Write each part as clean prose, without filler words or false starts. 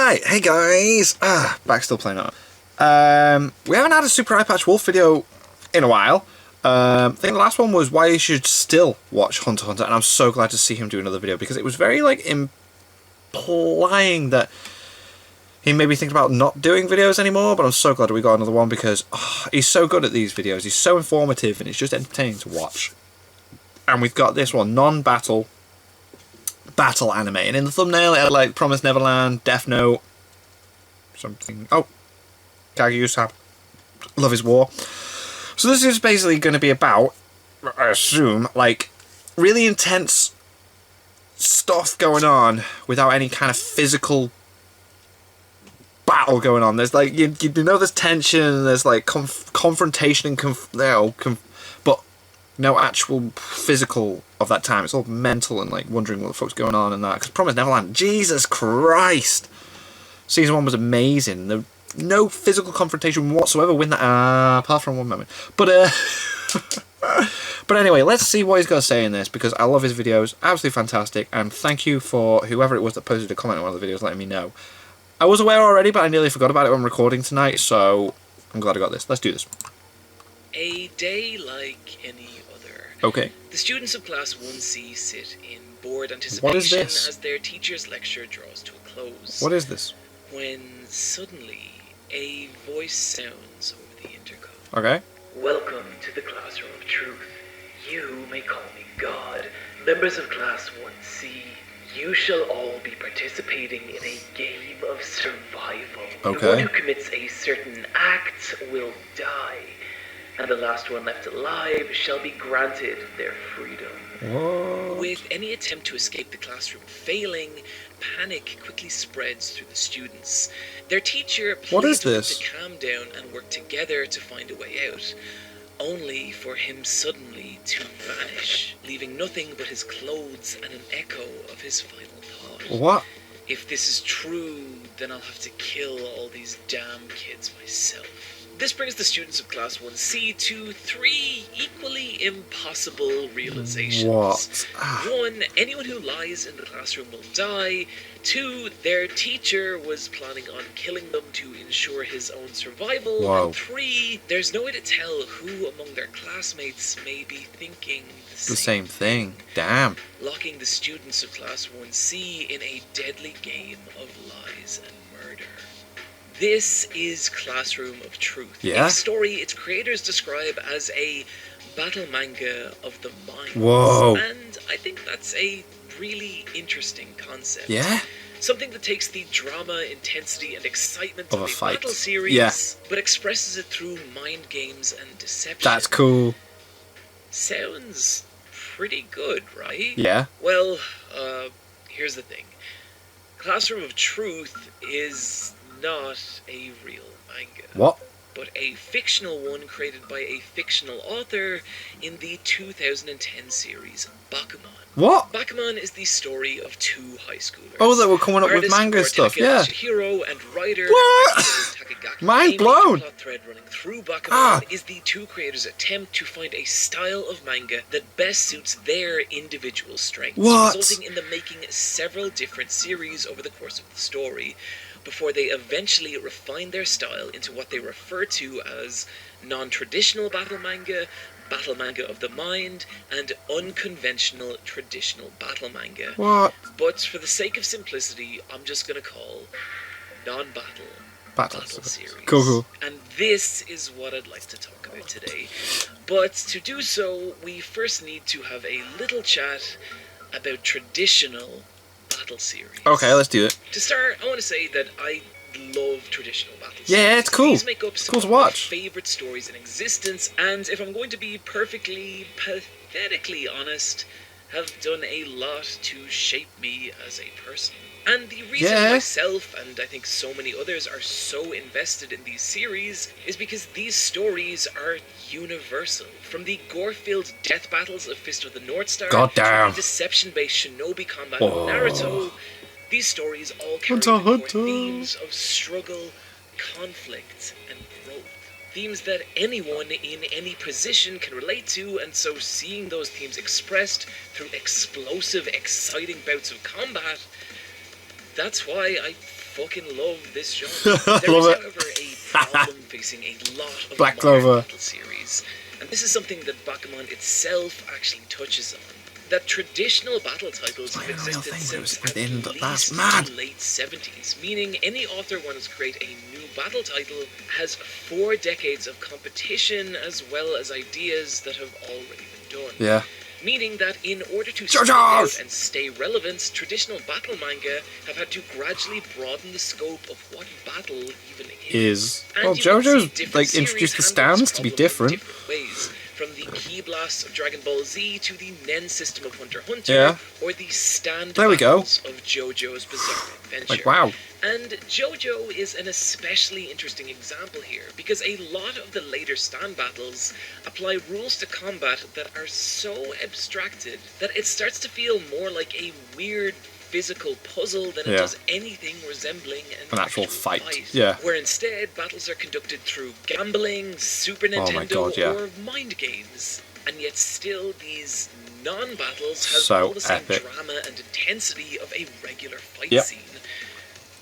Right, hey guys! Back still playing on. We haven't had a Super Eye Patch Wolf video in a while. I think the last one was why you should still watch Hunter x Hunter, and I'm so glad to see him do another video because it was very like implying that he maybe thinking about not doing videos anymore, but I'm so glad we got another one because he's so good at these videos. He's so informative and it's just entertaining to watch. And we've got this one, non-battle battle anime, and in the thumbnail it had like Promised Neverland, Death Note, something. Oh, Kaguya-sama, Love is War. So this is basically going to be about, I assume, like really intense stuff going on without any kind of physical battle going on. There's like you know there's tension, there's like confrontation and but no actual physical of that time. It's all mental and like wondering what the fuck's going on and that. Because Promised Neverland, Jesus Christ, season 1 was amazing. No physical confrontation whatsoever with that, apart from one moment. But but anyway, let's see what he's got to say in this because I love his videos, absolutely fantastic. And thank you for whoever it was that posted a comment on one of the videos letting me know. I was aware already, but I nearly forgot about it when recording tonight, so I'm glad I got this. Let's do this. A day like any other. Okay. The students of Class 1C sit in bored anticipation What is this? as their teacher's lecture draws to a close. What is this? When suddenly a voice sounds over the intercom. Okay. Welcome to the Classroom of Truth. You may call me God. Members of Class 1C, you shall all be participating in a game of survival. Okay. The one who commits a certain act will die, and the last one left alive shall be granted their freedom. What? With any attempt to escape the classroom failing, panic quickly spreads through the students. Their teacher What is pleads with them this? to calm down and work together to find a way out, only for him suddenly to vanish, leaving nothing but his clothes and an echo of his final thought. What? If this is true, then I'll have to kill all these damn kids myself. This brings the students of Class 1C to 3 equally impossible realizations. What? 1. Anyone who lies in the classroom will die. 2. Their teacher was planning on killing them to ensure his own survival. Wow. And 3. There's no way to tell who among their classmates may be thinking The same thing. Damn. locking the students of Class 1C in a deadly game of lies and murder. This is Classroom of Truth, Yeah? a story its creators describe as a battle manga of the mind. Whoa. And I think that's a really interesting concept. Yeah? Something that takes the drama, intensity, and excitement Of of a a fight. battle series, Yeah. but expresses it through mind games and deception. That's cool. Sounds pretty good, right? Yeah? Well, here's the thing. Classroom of Truth is not a real manga, What? but a fictional one created by a fictional author in the 2010 series Bakuman. What? Bakuman is the story of 2 high schoolers. Oh, that were coming up with Artist manga stuff, Murtaka yeah. Chihiro and writer What? Takagaki. Mind A blown. major plot thread running through Bakuman Ah. is the 2 creators' attempt to find a style of manga that best suits their individual strengths, What? resulting in them making several different series over the course of the story, before they eventually refine their style into what they refer to as non-traditional battle manga of the mind, and unconventional traditional battle manga. What? But for the sake of simplicity, I'm just gonna call non-battle battle series. Cool. And this is what I'd like to talk about today. But to do so, we first need to have a little chat about traditional battle series. Okay, let's do it. To start, I want to say that I love traditional battle series. Yeah, it's cool. These make up some cool to of my watch. favorite stories in existence, and if I'm going to be perfectly, pathetically honest, have done a lot to shape me as a person. And the reason Yeah. myself, and I think so many others, are so invested in these series is because these stories are universal. From the gore-filled death battles of Fist of the North Star Goddamn. to the deception-based shinobi combat Oh. of Naruto, these stories all carry Hunter x the core Hunter. themes of struggle, conflict, and growth. Themes that anyone in any position can relate to, and so seeing those themes expressed through explosive, exciting bouts of combat, that's why I fucking love this genre. There Love is, it. however, a problem facing a lot of Black modern Clover. battle series, and this is something that Bakuman itself actually touches on. That traditional battle titles have Not even a real existed thing, it was since at within the- least that's mad. the late 70s, meaning any author wanting to create a new battle title has 4 decades of competition as well as ideas that have already been done. Yeah. Meaning that in order to JoJo's! stand out and stay relevant, traditional battle manga have had to gradually broaden the scope of what battle even is. And Well, you can see JoJo's different like series introduced the handle this stands to be problem in different. different ways. From the Ki Blasts of Dragon Ball Z to the Nen system of Hunter x Hunter, Yeah. or the stand There we go. battles of JoJo's Bizarre Adventure. Like, wow. And JoJo is an especially interesting example here, because a lot of the later stand battles apply rules to combat that are so abstracted that it starts to feel more like a weird physical puzzle than it Yeah. does anything resembling An actual fight. Yeah. Where instead battles are conducted through gambling, Super Oh my Nintendo, God, yeah. or mind games. And yet still these non-battles have So all the same epic. drama and intensity of a regular fight Yep. scene.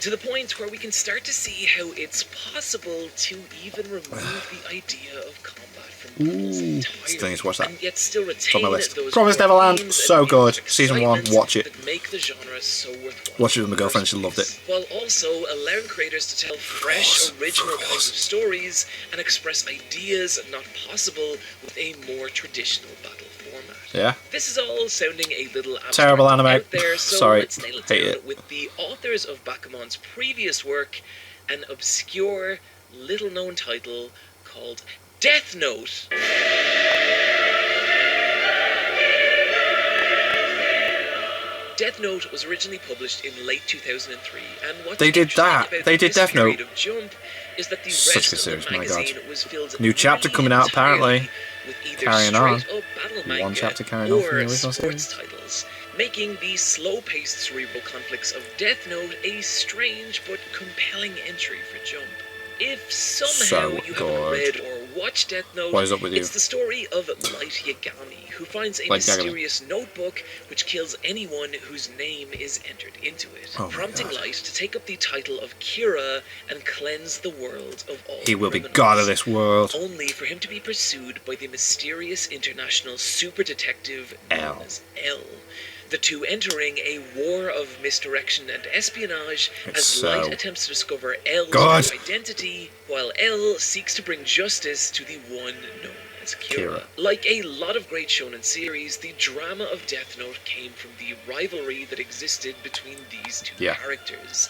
To the point where we can start to see how it's possible to even remove the idea of combat from battles Ooh, entirely, still need to watch that. and yet still on retain my list. those Promised core Neverland, themes so and good. themes of Season 1, excitement watch it. that make the genre so worthwhile. Watched it with my in the girlfriend, first she loved place, it. while also allowing creators to tell fresh, original kinds of stories and express ideas not possible with a more traditional battle format. Yeah. This is all sounding a little abstract Terrible anime. out there, so Sorry, let's nail it hate down it. with the authors of Bakuman's previous work, an obscure, little-known title called Death Note. Death Note was originally published in late 2003, and what They did that. They did Death Note. Of Jump is that the Such a rest good of series, the my God. magazine was filled New chapter nearly coming out, entirely apparently. with either Carrying on. straight-up battle manga One chapter carrying on from the or original sports series. titles, making the slow-paced cerebral conflicts of Death Note a strange but compelling entry for Jump. If somehow So you haven't good. read or watched Death Note, What is up with you? it's the story of Light Yagami, who finds a Light Yagami. mysterious notebook which kills anyone whose name is entered into it, Oh my prompting God. Light to take up the title of Kira and cleanse the world of all He will be criminals, god of this world. only for him to be pursued by the mysterious international super detective known L. as L. The two entering a war of misdirection and espionage It's as so Light attempts to discover L's good. true identity, while L seeks to bring justice to the one known as Kira. Kira. Like a lot of great shonen series, the drama of Death Note came from the rivalry that existed between these two Yeah. characters.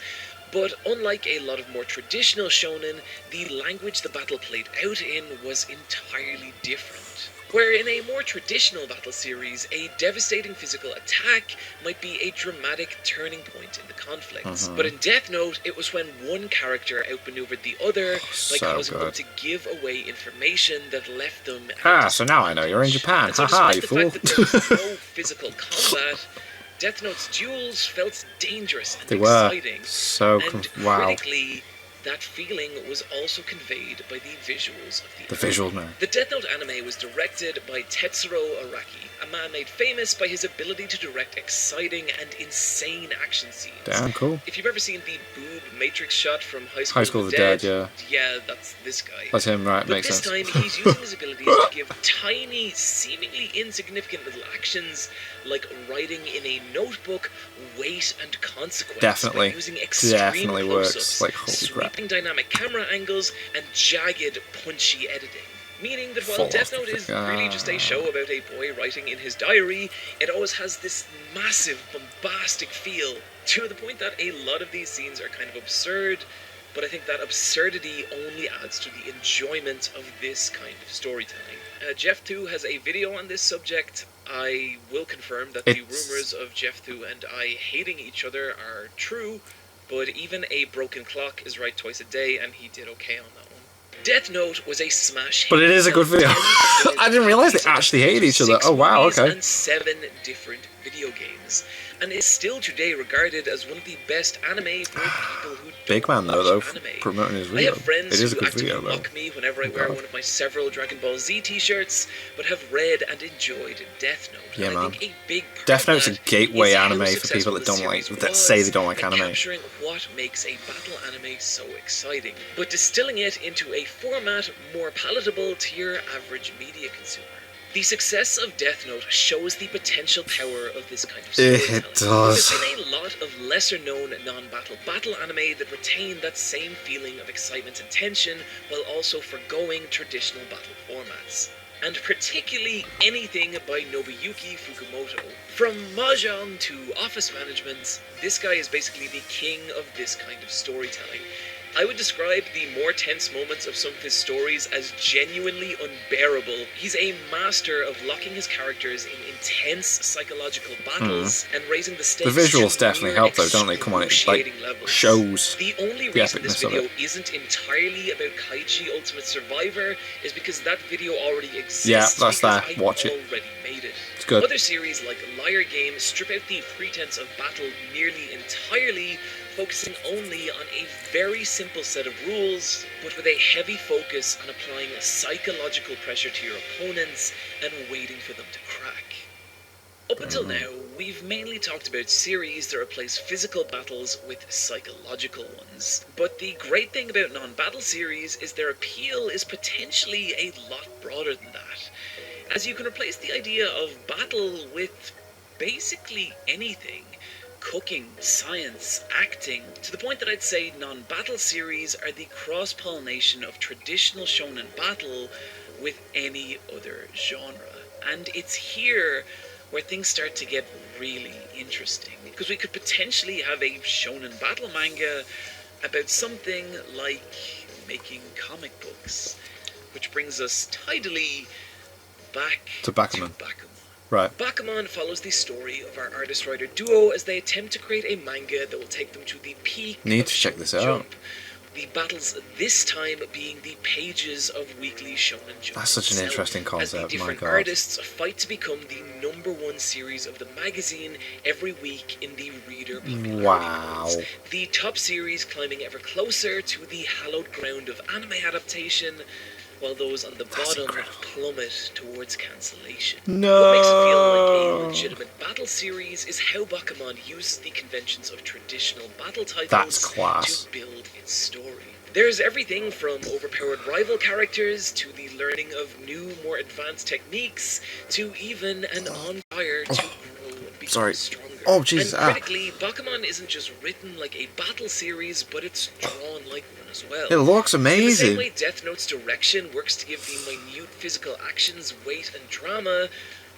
But unlike a lot of more traditional shonen, the language the battle played out in was entirely different. Where in a more traditional battle series, a devastating physical attack might be a dramatic turning point in the conflicts. Mhm. But in Death Note, it was when one character outmaneuvered the other by So causing them good. to give away information that left them at Ah, a so now I know you're in Japan. and so Haha, despite you the fool. fact that there was no physical combat, Death Note's duels felt dangerous and They were exciting. so And wow. critically, that feeling was also conveyed by the visuals of The visuals, man. The Death Note anime was directed by Tetsuro Araki, a man made famous by his ability to direct exciting and insane action scenes. Damn cool. If you've ever seen the boob Matrix shot from High School of the Dead, yeah. yeah, that's this guy. That's him, right? But Makes this sense. time, he's using his abilities to give tiny, seemingly insignificant little actions, like writing in a notebook, weight and consequence. Definitely. By using extreme Definitely works. close-ups, Like, holy crap. sweeping dynamic camera angles, and jagged, punchy editing. Meaning that while Full Death off Note the is really just a show about a boy writing in his diary, it always has this massive, bombastic feel, to the point that a lot of these scenes are kind of absurd, but I think that absurdity only adds to the enjoyment of this kind of storytelling. Jeff 2 has a video on this subject. I will confirm that the rumors of Jeff 2 and I hating each other are true, but even a broken clock is right twice a day, and he did okay on that one. Death Note was a smash hit. But it is a good video. I didn't realise they actually hated each other. 6 Oh wow, movies okay. And 7 different video games, and is still today regarded as one of the best anime for people who big man though, watch anime. promoting his I video. have friends It is a who good actively video though. mock me whenever I Oh, wear God. one of my several Dragon Ball Z t-shirts, but have read and enjoyed Death Note. Yeah, and I man. think a big part Death of Note's a that gateway is how anime for successful people that the don't like, series that say they don't was like at anime. capturing what makes a battle anime so exciting, but distilling it into a format more palatable to your average media consumer. The success of Death Note shows the potential power of this kind of storytelling. It does. There's been a lot of lesser-known non-battle battle anime that retain that same feeling of excitement and tension while also forgoing traditional battle formats. And particularly anything by Nobuyuki Fukumoto. From Mahjong to Office Management, this guy is basically the king of this kind of storytelling. I would describe the more tense moments of some of his stories as genuinely unbearable. He's a master of locking his characters in intense psychological battles and raising the stakes The visuals to definitely near help though, don't they? Come on, it like excruciating levels. shows The only the reason this epicness of video it. isn't entirely about Kaiji Ultimate Survivor is because that video already exists. Yeah, that's because there. I've Watch it. already made it. It's good. Other series like Liar Game strip out the pretense of battle nearly entirely, focusing only on a very simple set of rules, but with a heavy focus on applying psychological pressure to your opponents and waiting for them to crack. Up until now, we've mainly talked about series that replace physical battles with psychological ones. But the great thing about non-battle series is their appeal is potentially a lot broader than that, as you can replace the idea of battle with basically anything. Cooking, science, acting, to the point that I'd say non-battle series are the cross-pollination of traditional shonen battle with any other genre. And it's here where things start to get really interesting, because we could potentially have a shonen battle manga about something like making comic books, which brings us tidily back To Bakuman. Bakuman. Right. Bakuman follows the story of our artist-writer duo as they attempt to create a manga that will take them to the peak Need of to check Shonen this out. Jump. The battles this time being the pages of Weekly Shonen Jump. That's such an itself, interesting as concept, the my different God. artists fight to become the #1 series of the magazine every week in the reader popularity Wow. polls. The top series climbing ever closer to the hallowed ground of anime adaptation, while those on the bottom incredible. plummet towards cancellation. No. What makes it feel like a legitimate battle series is how Bakuman uses the conventions of traditional battle titles That's class. to build its story. There's everything from overpowered rival characters to the learning of new, more advanced techniques to even an on-fire to grow and become Sorry. stronger. Oh, Jesus, And ah. critically, Bakuman isn't just written like a battle series, but it's drawn like one as well. It looks In the same amazing. way Death Note's direction works to give the minute physical actions weight and drama,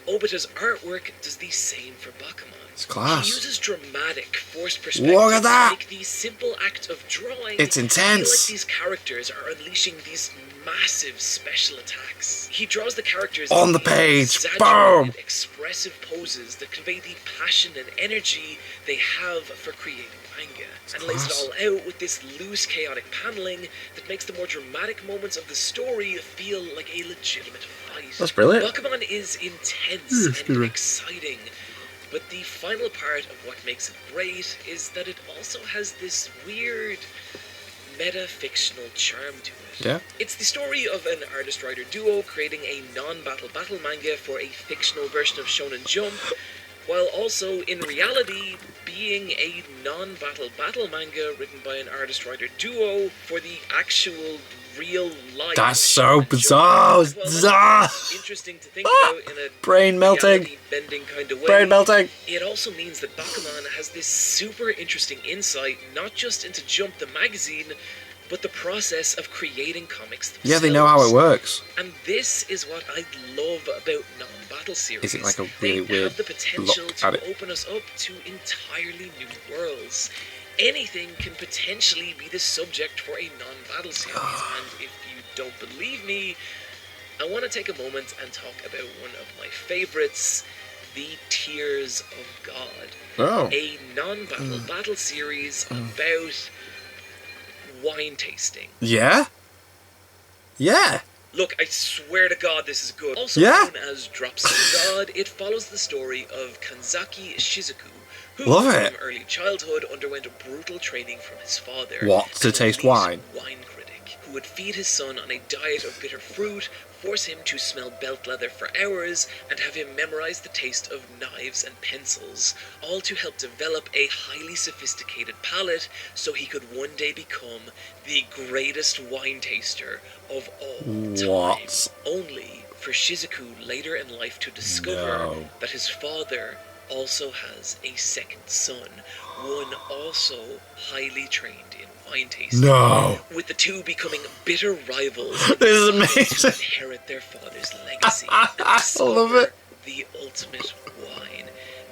Obita's artwork does the same for Bakuman. It's class. He uses dramatic, forced perspective Look at that! to make the simple act of drawing It's feel intense. like these characters are unleashing these massive special attacks. He draws the characters On in the these page. exaggerated, Boom! expressive poses that convey the passion and energy they have for creating manga, and lays it class. all out with this loose, chaotic paneling that makes the more dramatic moments of the story feel like a legitimate fight. That's brilliant. Bakuman is intense and exciting, but the final part of what makes it great is that it also has this weird meta-fictional charm to it. Yeah. It's the story of an artist-writer duo creating a non-battle battle manga for a fictional version of Shonen Jump, while also in reality being a non-battle battle manga written by an artist-writer duo for the actual real life. That's so Shonen Jump. bizarre. Well, Bizarre. that's interesting to think about in a Brain melting. reality-bending kind of way. Brain melting. It also means that Bakuman has this super interesting insight, not just into Jump the magazine, but the process of creating comics themselves. Yeah, they know how it works. And this is what I love about non-battle series. Is it like a They really weird have the potential look to at it? open us up to entirely new worlds. Anything can potentially be the subject for a non-battle series, and if you don't believe me, I want to take a moment and talk about one of my favorites, The Tears of God. Oh. A non-battle battle series about wine tasting. Yeah? Yeah. Look, I swear to God this is good. Also Yeah? known as Drops of God, it follows the story of Kanzaki Shizuku, who Love it. from early childhood underwent brutal training from his father. What, to an taste elite wine? Wine critic, who would feed his son on a diet of bitter fruit, force him to smell belt leather for hours, and have him memorize the taste of knives and pencils, all to help develop a highly sophisticated palate so he could one day become the greatest wine taster of all time. What? Only for Shizuku later in life to discover No. that his father also has a second son, one also highly trained in wine tasting. No. With the two becoming bitter rivals This is to amazing. inherit their father's legacy and discover love it. the ultimate wine,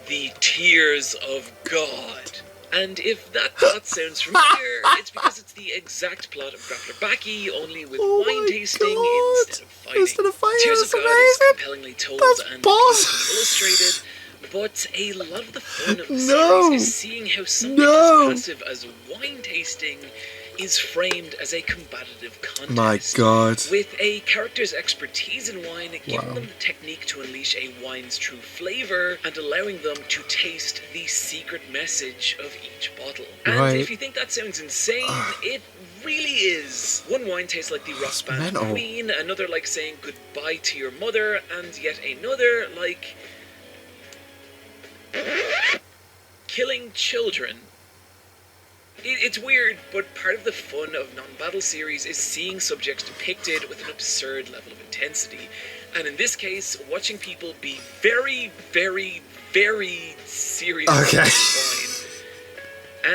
the tears of God. And if that plot sounds familiar, it's because it's the exact plot of Grappler Baki, only with Oh wine my tasting God. instead of fighting. Instead of fighting, Tears that's of God is amazing. compellingly told That's and boss. beautifully illustrated, but a lot of the fun of the No. series is seeing how something No. as passive as wine tasting is framed as a combative contest. My God. With a character's expertise in wine giving Wow. them the technique to unleash a wine's true flavor and allowing them to taste the secret message of each bottle. And Right. if you think that sounds insane, it really is. One wine tastes like the rock band mental. Queen, another like saying goodbye to your mother, and yet another like killing children. It's weird, but part of the fun of non-battle series is seeing subjects depicted with an absurd level of intensity. And in this case, watching people be very, very, very serious Okay. about wine.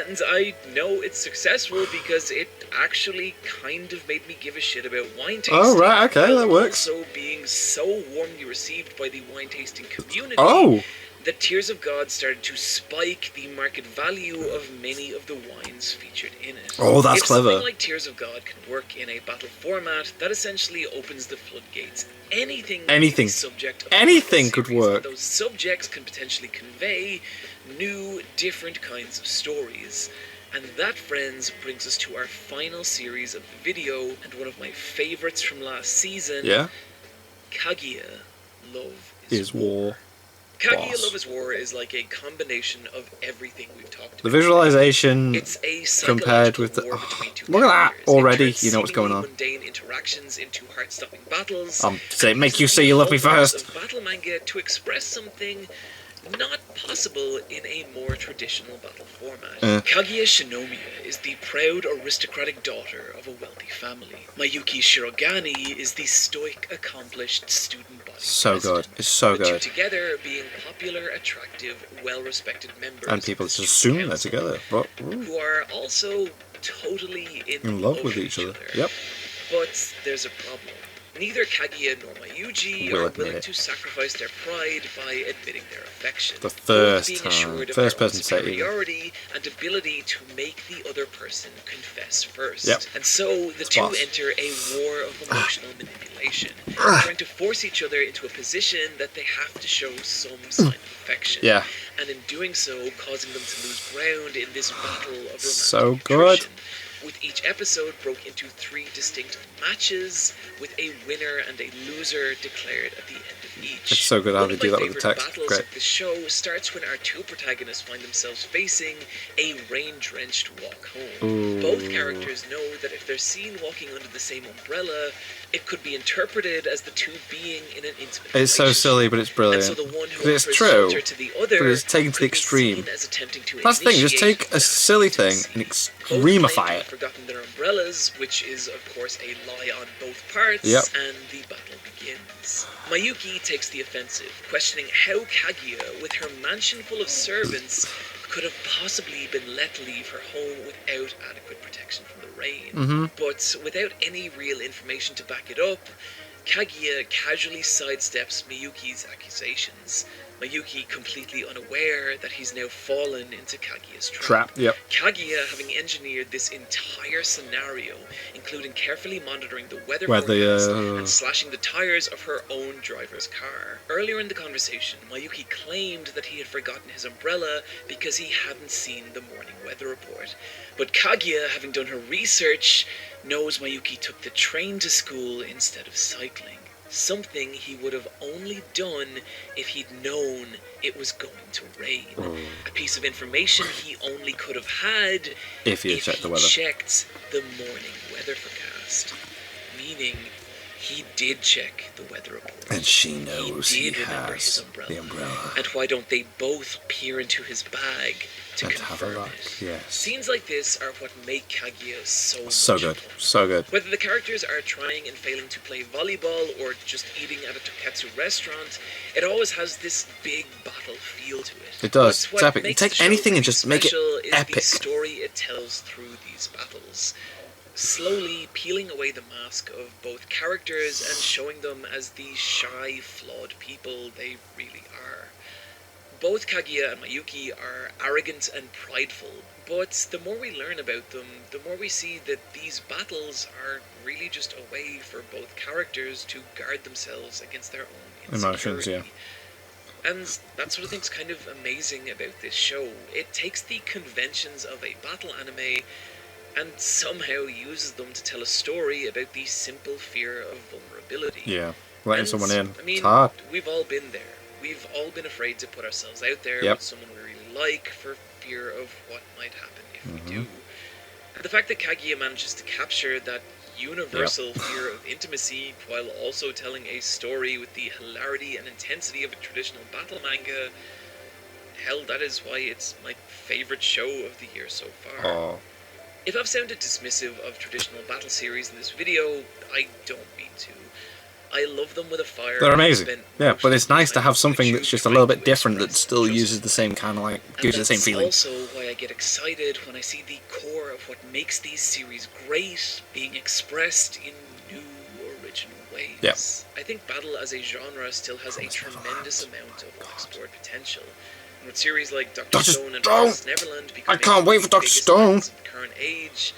And I know it's successful because it actually kind of made me give a shit about wine tasting. Oh, right, okay, while that works. Also being so warmly received by the wine tasting community. Oh. That Tears of God started to spike the market value of many of the wines featured in it. Oh, that's if clever. Something like Tears of God can work in a battle format, that essentially opens the floodgates. Anything Anything. is subject of Anything battle could series, work. and those subjects can potentially convey new, different kinds of stories. And that, friends, brings us to our final series of the video, and one of my favorites from last season, Yeah. Kaguya, Love Is war. Kaguya Boss. Love is War is like a combination of everything we've talked The about. visualization It's a compared psychological with the. war between two Look at that characters. It already. turns You know what's going seemingly on. mundane interactions into heart-stopping battles. Say, and make you uses say the you love me hallmarks first. of battle manga to express something not possible in a more traditional battle format. Kaguya Shinomiya is the proud aristocratic daughter of a wealthy family. Mayuki Shirogane is the stoic, accomplished student body So president. good. It's so The two good. together being popular, attractive, well-respected members And people of the just student assume they're council, together. But ooh, who are also totally in love with each other. Yep. But there's a problem. Neither Kaguya nor Mayuji Will are admit willing it. to sacrifice their pride by admitting their affection. The both first being time. assured of First their own person to say it, even. superiority and ability to make the other person confess first. Yep. And so the two boss. enter a war of emotional manipulation, trying to force each other into a position that they have to show some sign of affection. Yeah. And in doing so, causing them to lose ground in this battle of romantic So good. attrition. With each episode broke into 3 distinct matches, with a winner and a loser declared at the end of each. It's so good how One they of do my that with the favourite text. battles Great. of the show starts when our two protagonists find themselves facing a rain-drenched walk home. Both characters know that if they're seen walking under the same umbrella, it could be interpreted as the two being in an intimate It's so relationship. silly, but it's brilliant. And so the one who But it's offers true. shelter to the other But it's taken to the could be extreme. seen as attempting to That's the thing. Just initiate take a that silly thing intimacy. and Both claim extremify to have it. forgotten their umbrellas, which is of course a lie on both parts, Yep. and the battle begins. Mayuki takes the offensive, questioning how Kaguya, with her mansion full of servants, could have possibly been let leave her home without adequate protection from the rain. But without any real information to back it up, Kaguya casually sidesteps Miyuki's accusations. Mayuki completely unaware that he's now fallen into Kaguya's trap. Yep. Kaguya having engineered this entire scenario, including carefully monitoring the weather Weather, forecast yeah. and slashing the tires of her own driver's car. Earlier in the conversation, Mayuki claimed that he had forgotten his umbrella because he hadn't seen the morning weather report. But Kaguya, having done her research, knows Mayuki took the train to school instead of cycling. something he would have only done if he'd known it was going to rain. A piece of information he only could have had If he had checked the weather. checked the morning weather forecast. Meaning, he did check the weather report. And she knows he he did remember has his umbrella. the umbrella. And why don't they both peer into his bag to And have a confirm look, it? yes. Scenes like this are what make Kaguya so So much good. fun. So good. Whether the characters are trying and failing to play volleyball or just eating at a toketsu restaurant, it always has this big battle feel to it. It does. But It's what epic. You makes take the show anything and really just make it special is epic. the story it tells through these battles. Slowly peeling away the mask of both characters and showing them as the shy, flawed people they really are. Both Kaguya and Mayuki are arrogant and prideful, but the more we learn about them, the more we see that these battles are really just a way for both characters to guard themselves against their own Emotions, insecurity. And that's what I think is kind of amazing about this show. It takes the conventions of a battle anime and somehow uses them to tell a story about the simple fear of vulnerability. Yeah. Letting And, someone in. I mean, It's hard. we've all been there. We've all been afraid to put ourselves out there Yep. with someone we really like for fear of what might happen if Mm-hmm. we do. And the fact that Kaguya manages to capture that universal fear of intimacy while also telling a story with the hilarity and intensity of a traditional battle manga, hell, that is why it's my favorite show of the year so far. Oh. If I've sounded dismissive of traditional battle series in this video, I don't mean to. I love them with a fire. They're amazing. Spent Yeah, most but of it's the nice to time have something with that's you just a little trying bit to different that express still just uses the same kind of like, and gives you the same that's feeling. also why I get excited when I see the core of what makes these series great being expressed in new, original ways. Yeah. I think battle as a genre still has a Promised tremendous Neverland. amount of unexplored potential. And with series like Dr. Dr. Stone and Stone! Promised Neverland becoming can't wait for the Dr. biggest Stone! hits of the current age,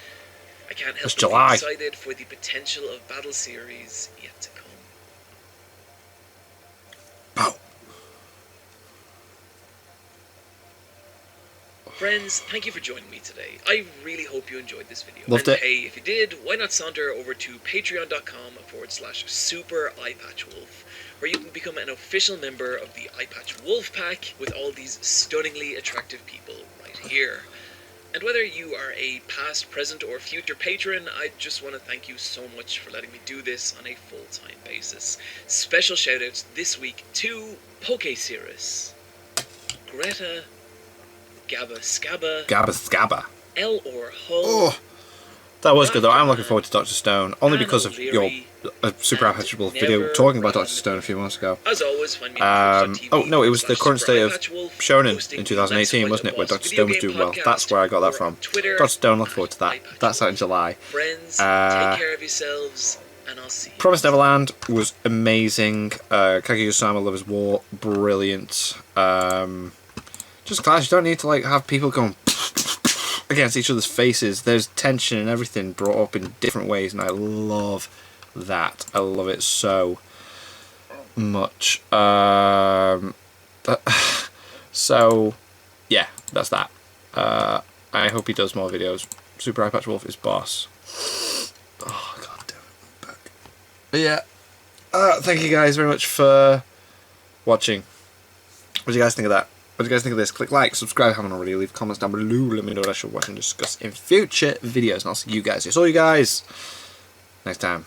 I can't help It's but be July. excited for the potential of battle series yet to come. Pow. Friends, thank you for joining me today. I really hope you enjoyed this video. Loved and it. hey, if you did, why not saunter over to patreon.com/super eyepatchwolf, where you can become an official member of the Eyepatch Wolf Pack with all these stunningly attractive people right here. And whether you are a past, present, or future patron, I just want to thank you so much for letting me do this on a full-time basis. Special shoutouts this week to PokeCirrus, Greta, Gabba Scabba, Gabba Scabba. L or Hull, Oh, that was good though. I'm looking forward to Dr. Stone, only Dan because of your O'Leary, Super and Patchable video Never talking about Run. Dr. Stone a few months ago. As always, find me on twitch.tv Oh no, it was the current state of /SuperEyepatchWolf, Shonen hosting in the 2018, Let's wasn't it? Where Fight the Dr. Boss Stone was video doing well. game That's where I got that or from. on Twitter Dr. Stone, look forward to that. @eyepatchwolf. That's out in July. Friends, Uh, take care of yourselves, and I'll see you. Promised Neverland was amazing. Kaguya-sama Lovers War, brilliant. Just class. You don't need to like have people going against each other's faces. There's tension and everything brought up in different ways, and I love that. I love it so much. So yeah, that's that. I hope he does more videos. Super Eyepatch Wolf is boss. Oh god damn it, I'm back. But yeah. Thank you guys very much for watching. What do you guys think of that? What do you guys think of this? Click like, subscribe if you haven't already, leave comments down below, let me know what I should watch and discuss in future videos, and I'll see you guys. It's all you guys next time.